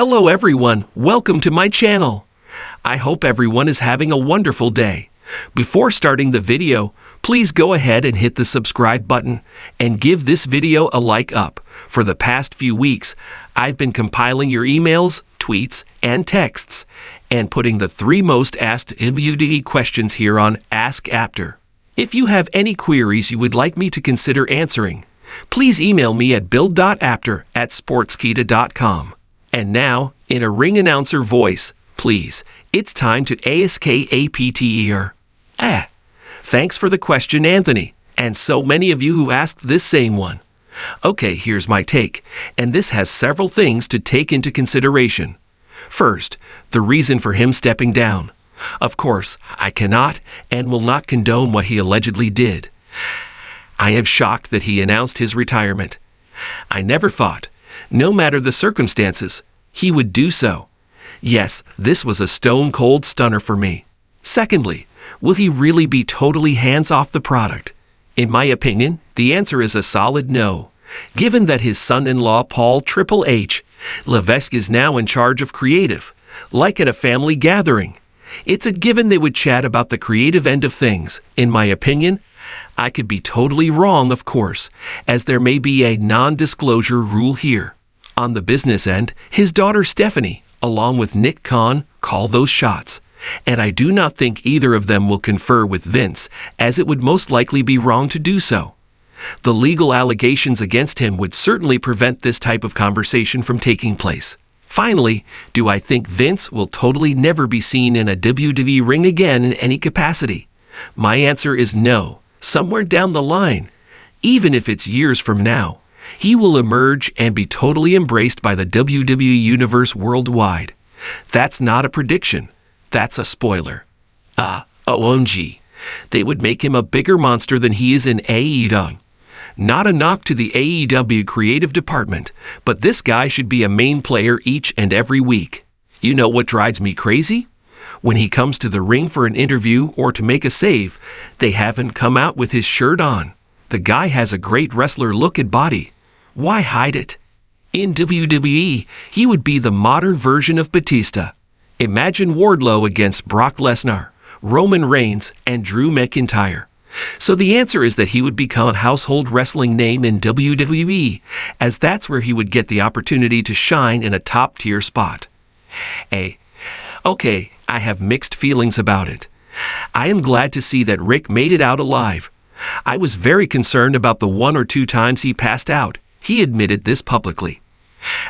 Hello everyone, welcome to my channel. I hope everyone is having a wonderful day. Before starting the video, please go ahead and hit the subscribe button and give this video a like up. For the past few weeks, I've been compiling your emails, tweets, and texts, and putting the 3 most asked WDE questions here on Ask After. If you have any queries you would like me to consider answering, please email me at build.after@sportskita.com. And now, in a ring announcer voice, please, it's time to ask After. Thanks for the question, Anthony, and so many of you who asked this same one. Okay, here's my take, and this has several things to take into consideration. First, the reason for him stepping down. Of course, I cannot and will not condone what he allegedly did. I am shocked that he announced his retirement. I never thought, no matter the circumstances, he would do so. Yes, this was a stone-cold stunner for me. Secondly, will he really be totally hands off the product? In my opinion, the answer is a solid no, given that his son-in-law Paul Triple H Levesque is now in charge of creative, like at a family gathering. It's a given they would chat about the creative end of things. In my opinion, I could be totally wrong, of course, as there may be a non-disclosure rule here. On the business end, his daughter Stephanie, along with Nick Khan, call those shots. And I do not think either of them will confer with Vince, as it would most likely be wrong to do so. The legal allegations against him would certainly prevent this type of conversation from taking place. Finally, do I think Vince will totally never be seen in a WWE ring again in any capacity? My answer is no. Somewhere down the line, even if it's years from now, he will emerge and be totally embraced by the WWE Universe worldwide. That's not a prediction. That's a spoiler. OMG. They would make him a bigger monster than he is in AEW. Not a knock to the AEW creative department, but this guy should be a main player each and every week. You know what drives me crazy? When he comes to the ring for an interview or to make a save, they haven't come out with his shirt on. The guy has a great wrestler look and body. Why hide it? In WWE, he would be the modern version of Batista. Imagine Wardlow against Brock Lesnar, Roman Reigns, and Drew McIntyre. So the answer is that he would become a household wrestling name in WWE, as that's where he would get the opportunity to shine in a top-tier spot. Okay, I have mixed feelings about it. I am glad to see that Rick made it out alive. I was very concerned about the 1 or 2 times he passed out. He admitted this publicly.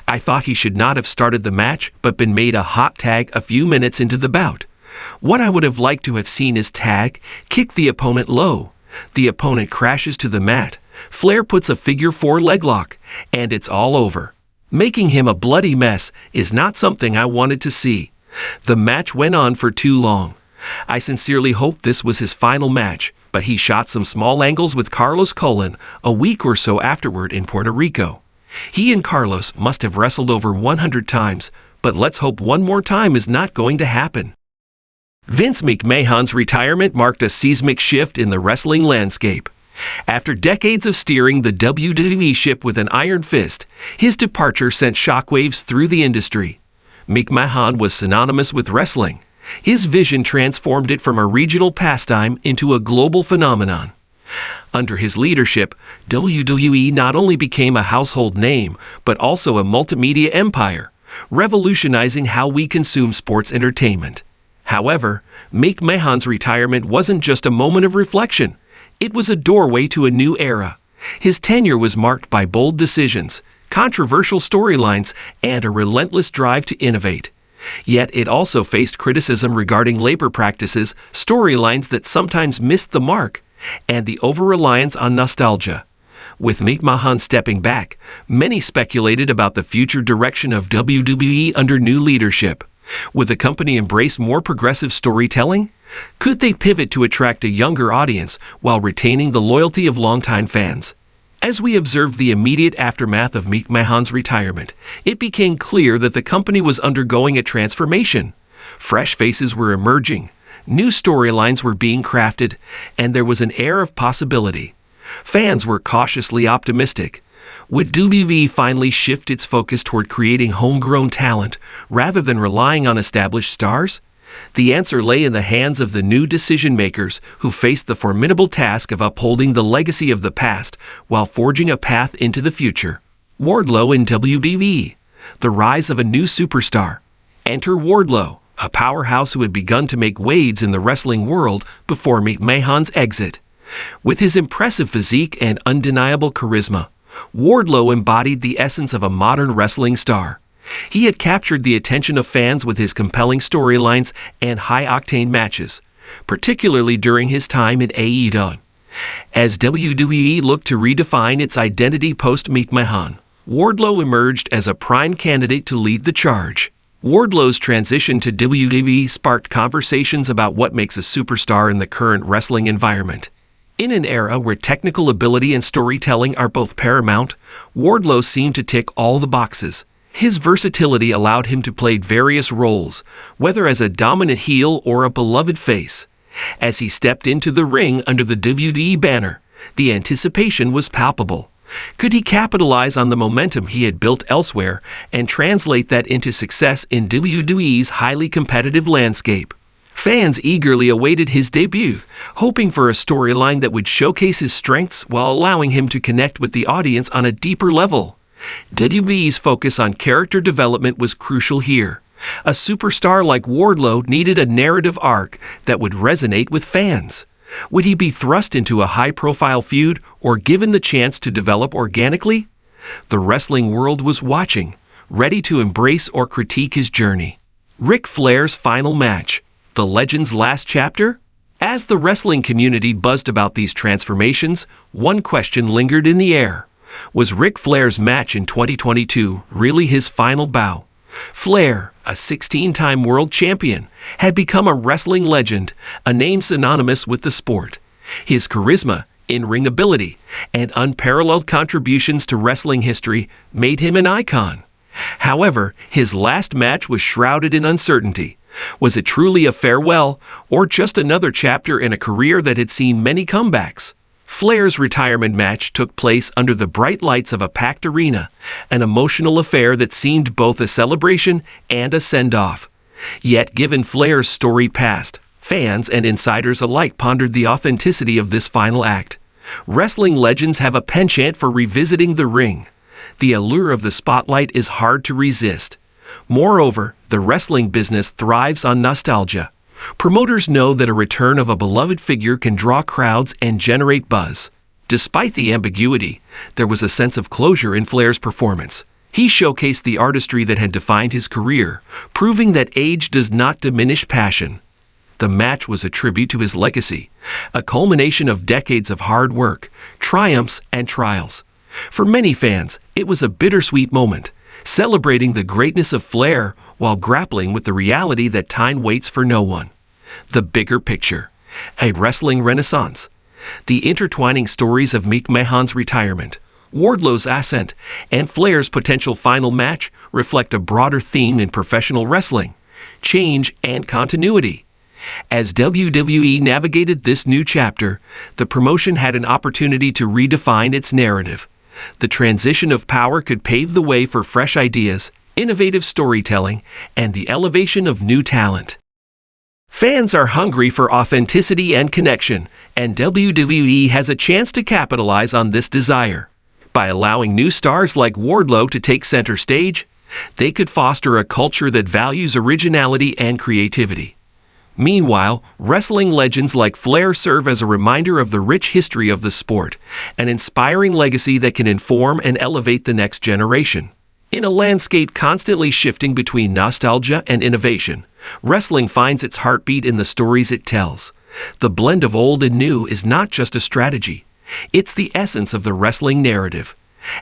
I thought he should not have started the match, but been made a hot tag a few minutes into the bout. What I would have liked to have seen is Tag kick the opponent low. The opponent crashes to the mat. Flair puts a figure 4 leg lock, and it's all over. Making him a bloody mess is not something I wanted to see. The match went on for too long. I sincerely hope this was his final match, but he shot some small angles with Carlos Colon a week or so afterward in Puerto Rico. He and Carlos must have wrestled over 100 times, but let's hope one more time is not going to happen. Vince McMahon's retirement marked a seismic shift in the wrestling landscape. After decades of steering the WWE ship with an iron fist, his departure sent shockwaves through the industry. McMahon was synonymous with wrestling. His vision transformed it from a regional pastime into a global phenomenon. Under his leadership, WWE not only became a household name, but also a multimedia empire, revolutionizing how we consume sports entertainment. However, McMahon's retirement wasn't just a moment of reflection. It was a doorway to a new era. His tenure was marked by bold decisions, controversial storylines, and a relentless drive to innovate. Yet it also faced criticism regarding labor practices, storylines that sometimes missed the mark, and the over-reliance on nostalgia. With McMahon stepping back, many speculated about the future direction of WWE under new leadership. Would the company embrace more progressive storytelling? Could they pivot to attract a younger audience while retaining the loyalty of longtime fans? As we observed the immediate aftermath of McMahon's retirement, it became clear that the company was undergoing a transformation. Fresh faces were emerging, new storylines were being crafted, and there was an air of possibility. Fans were cautiously optimistic. Would WWE finally shift its focus toward creating homegrown talent rather than relying on established stars? The answer lay in the hands of the new decision-makers who faced the formidable task of upholding the legacy of the past while forging a path into the future. Wardlow in WWE. The rise of a new superstar. Enter Wardlow, a powerhouse who had begun to make waves in the wrestling world before McMahon's exit. With his impressive physique and undeniable charisma, Wardlow embodied the essence of a modern wrestling star. He had captured the attention of fans with his compelling storylines and high-octane matches, particularly during his time in AEW. As WWE looked to redefine its identity post-McMahon, Wardlow emerged as a prime candidate to lead the charge. Wardlow's transition to WWE sparked conversations about what makes a superstar in the current wrestling environment. In an era where technical ability and storytelling are both paramount, Wardlow seemed to tick all the boxes. His versatility allowed him to play various roles, whether as a dominant heel or a beloved face. As he stepped into the ring under the WWE banner, the anticipation was palpable. Could he capitalize on the momentum he had built elsewhere and translate that into success in WWE's highly competitive landscape? Fans eagerly awaited his debut, hoping for a storyline that would showcase his strengths while allowing him to connect with the audience on a deeper level. WWE's focus on character development was crucial here. A superstar like Wardlow needed a narrative arc that would resonate with fans. Would he be thrust into a high-profile feud or given the chance to develop organically? The wrestling world was watching, ready to embrace or critique his journey. Ric Flair's final match. The legend's last chapter? As the wrestling community buzzed about these transformations, one question lingered in the air. Was Ric Flair's match in 2022 really his final bow? Flair, a 16-time world champion, had become a wrestling legend, a name synonymous with the sport. His charisma, in-ring ability, and unparalleled contributions to wrestling history made him an icon. However, his last match was shrouded in uncertainty. Was it truly a farewell, or just another chapter in a career that had seen many comebacks? Flair's retirement match took place under the bright lights of a packed arena, an emotional affair that seemed both a celebration and a send-off. Yet, given Flair's storied past, fans and insiders alike pondered the authenticity of this final act. Wrestling legends have a penchant for revisiting the ring. The allure of the spotlight is hard to resist. Moreover, the wrestling business thrives on nostalgia. Promoters know that a return of a beloved figure can draw crowds and generate buzz. Despite the ambiguity, there was a sense of closure in Flair's performance. He showcased the artistry that had defined his career, proving that age does not diminish passion. The match was a tribute to his legacy, a culmination of decades of hard work, triumphs, and trials. For many fans, it was a bittersweet moment, celebrating the greatness of Flair while grappling with the reality that time waits for no one. The bigger picture. A wrestling renaissance. The intertwining stories of McMahon's retirement, Wardlow's ascent, and Flair's potential final match reflect a broader theme in professional wrestling: change and continuity. As WWE navigated this new chapter, the promotion had an opportunity to redefine its narrative. The transition of power could pave the way for fresh ideas, innovative storytelling, and the elevation of new talent. Fans are hungry for authenticity and connection, and WWE has a chance to capitalize on this desire. By allowing new stars like Wardlow to take center stage, they could foster a culture that values originality and creativity. Meanwhile, wrestling legends like Flair serve as a reminder of the rich history of the sport, an inspiring legacy that can inform and elevate the next generation. In a landscape constantly shifting between nostalgia and innovation, wrestling finds its heartbeat in the stories it tells. The blend of old and new is not just a strategy, it's the essence of the wrestling narrative.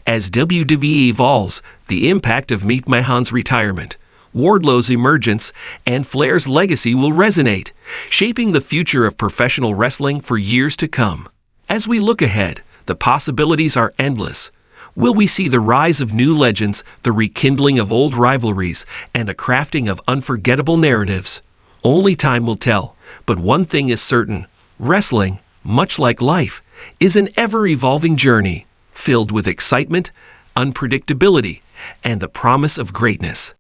As WWE evolves, the impact of McMahon's retirement, Wardlow's emergence, and Flair's legacy will resonate, shaping the future of professional wrestling for years to come. As we look ahead, the possibilities are endless. Will we see the rise of new legends, the rekindling of old rivalries, and the crafting of unforgettable narratives? Only time will tell, but one thing is certain: wrestling, much like life, is an ever-evolving journey, filled with excitement, unpredictability and the promise of greatness.